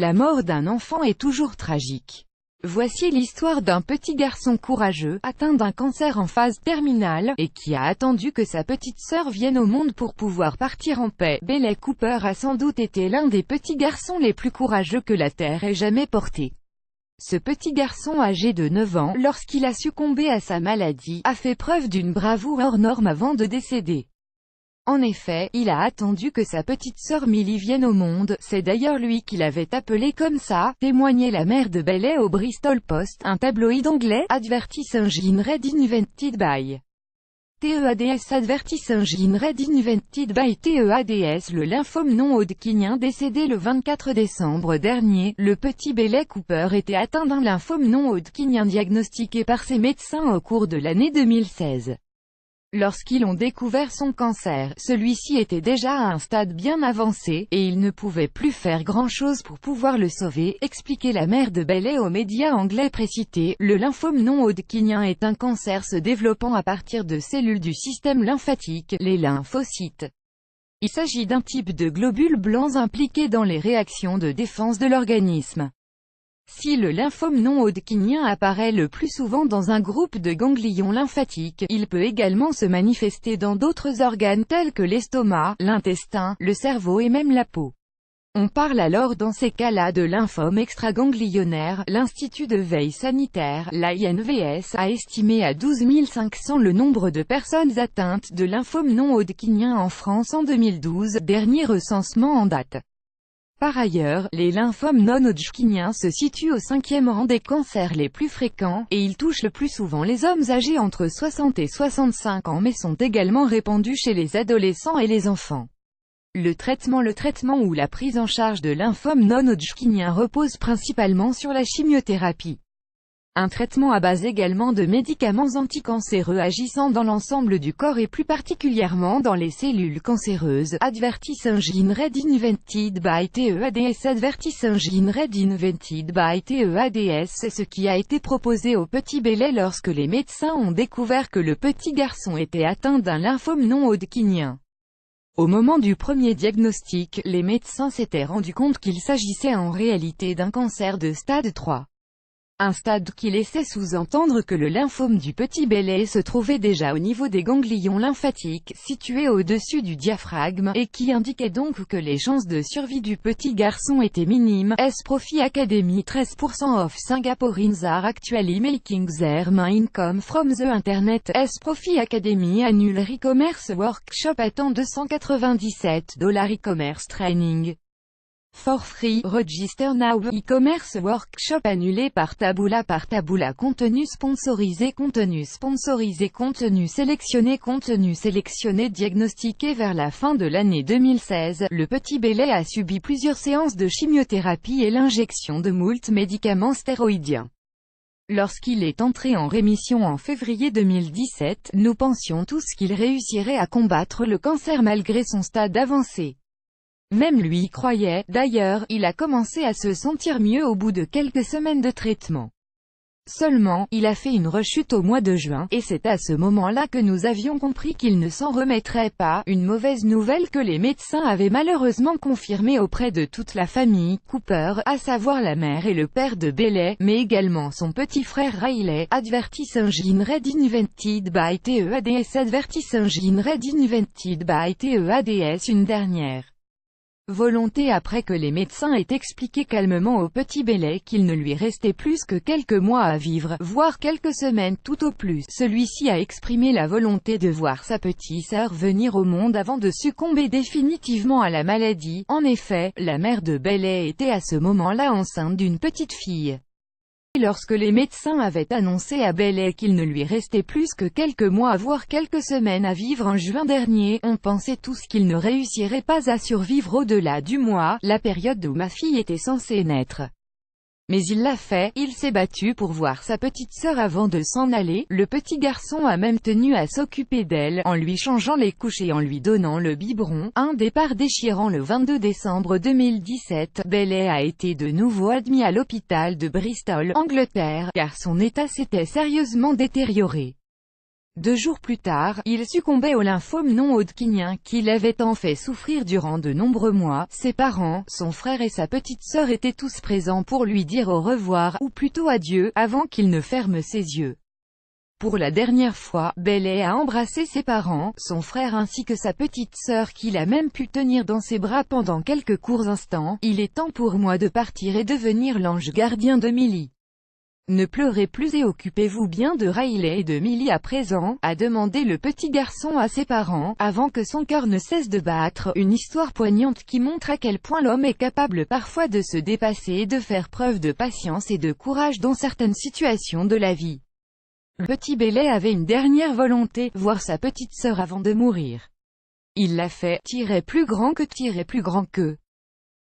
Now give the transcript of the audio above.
La mort d'un enfant est toujours tragique. Voici l'histoire d'un petit garçon courageux, atteint d'un cancer en phase terminale, et qui a attendu que sa petite sœur vienne au monde pour pouvoir partir en paix. Bailey Cooper a sans doute été l'un des petits garçons les plus courageux que la Terre ait jamais porté. Ce petit garçon âgé de 9 ans, lorsqu'il a succombé à sa maladie, a fait preuve d'une bravoure hors norme avant de décéder. En effet, il a attendu que sa petite sœur Millie vienne au monde, c'est d'ailleurs lui qui l'avait appelée comme ça, témoignait la mère de Bailey au Bristol Post, un tabloïd anglais. Advertising Read Invented by TEADS. Advertising Read Invented by TEADS. Le lymphome non-hodgkinien décédé le 24 décembre dernier, le petit Bailey Cooper était atteint d'un lymphome non-hodgkinien diagnostiqué par ses médecins au cours de l'année 2016. Lorsqu'ils ont découvert son cancer, celui-ci était déjà à un stade bien avancé, et ils ne pouvaient plus faire grand-chose pour pouvoir le sauver, expliquait la mère de Bailey aux médias anglais précités. Le lymphome non-hodgkinien est un cancer se développant à partir de cellules du système lymphatique, les lymphocytes. Il s'agit d'un type de globules blancs impliqués dans les réactions de défense de l'organisme. Si le lymphome non-hodgkinien apparaît le plus souvent dans un groupe de ganglions lymphatiques, il peut également se manifester dans d'autres organes tels que l'estomac, l'intestin, le cerveau et même la peau. On parle alors dans ces cas-là de lymphome extraganglionnaire. L'Institut de veille sanitaire, l'INVS, a estimé à 12 500 le nombre de personnes atteintes de lymphome non-hodgkinien en France en 2012, dernier recensement en date. Par ailleurs, les lymphomes non-hodgkiniens se situent au 5e rang des cancers les plus fréquents, et ils touchent le plus souvent les hommes âgés entre 60 et 65 ans mais sont également répandus chez les adolescents et les enfants. Le traitement ou la prise en charge de lymphome non-hodgkinien repose principalement sur la chimiothérapie. Un traitement à base également de médicaments anticancéreux agissant dans l'ensemble du corps et plus particulièrement dans les cellules cancéreuses. Advertising Read Invented by TEADS. Advertising Read Invented by TEADS. C'est ce qui a été proposé au petit Bailey lorsque les médecins ont découvert que le petit garçon était atteint d'un lymphome non-hodgkinien. Au moment du premier diagnostic, les médecins s'étaient rendus compte qu'il s'agissait en réalité d'un cancer de stade 3. Un stade qui laissait sous-entendre que le lymphome du petit Bailey se trouvait déjà au niveau des ganglions lymphatiques, situés au-dessus du diaphragme, et qui indiquait donc que les chances de survie du petit garçon étaient minimes. S-Profi Academy. 13% of Singaporeans are actually making their main income from the internet. S-Profi Academy Annual e-commerce workshop attend $297 e-commerce training. For free, register now. E-commerce workshop annulé par Taboola. Contenu sponsorisé. Contenu sélectionné diagnostiqué vers la fin de l'année 2016, le petit Bailey a subi plusieurs séances de chimiothérapie et l'injection de moult médicaments stéroïdiens. Lorsqu'il est entré en rémission en février 2017, nous pensions tous qu'il réussirait à combattre le cancer malgré son stade avancé. Même lui y croyait. D'ailleurs, il a commencé à se sentir mieux au bout de quelques semaines de traitement. Seulement, il a fait une rechute au mois de juin, et c'est à ce moment-là que nous avions compris qu'il ne s'en remettrait pas, une mauvaise nouvelle que les médecins avaient malheureusement confirmée auprès de toute la famille Cooper, à savoir la mère et le père de Bailey, mais également son petit frère Riley. Advertising Read Invented by TEADS. Advertising Read Invented by TEADS. Une dernière volonté après que les médecins aient expliqué calmement au petit Bailey qu'il ne lui restait plus que quelques mois à vivre, voire quelques semaines tout au plus. Celui-ci a exprimé la volonté de voir sa petite sœur venir au monde avant de succomber définitivement à la maladie. En effet, la mère de Bailey était à ce moment-là enceinte d'une petite fille. Lorsque les médecins avaient annoncé à Bailey qu'il ne lui restait plus que quelques mois voire quelques semaines à vivre en juin dernier, on pensait tous qu'il ne réussirait pas à survivre au-delà du mois, la période où ma fille était censée naître. Mais il l'a fait, il s'est battu pour voir sa petite sœur avant de s'en aller. Le petit garçon a même tenu à s'occuper d'elle, en lui changeant les couches et en lui donnant le biberon. Un départ déchirant le 22 décembre 2017, Bailey a été de nouveau admis à l'hôpital de Bristol, Angleterre, car son état s'était sérieusement détérioré. 2 jours plus tard, il succombait au lymphome non-Hodgkinien qui l'avait tant fait souffrir durant de nombreux mois. Ses parents, son frère et sa petite sœur étaient tous présents pour lui dire au revoir, ou plutôt adieu, avant qu'il ne ferme ses yeux. Pour la dernière fois, Bailey a embrassé ses parents, son frère ainsi que sa petite sœur qu'il a même pu tenir dans ses bras pendant quelques courts instants. Il est temps pour moi de partir et devenir l'ange gardien de Millie. Ne pleurez plus et occupez-vous bien de Riley et de Millie à présent, a demandé le petit garçon à ses parents, avant que son cœur ne cesse de battre. Une histoire poignante qui montre à quel point l'homme est capable parfois de se dépasser et de faire preuve de patience et de courage dans certaines situations de la vie. Le petit Bailey avait une dernière volonté, voir sa petite sœur avant de mourir. Il l'a fait, plus grand que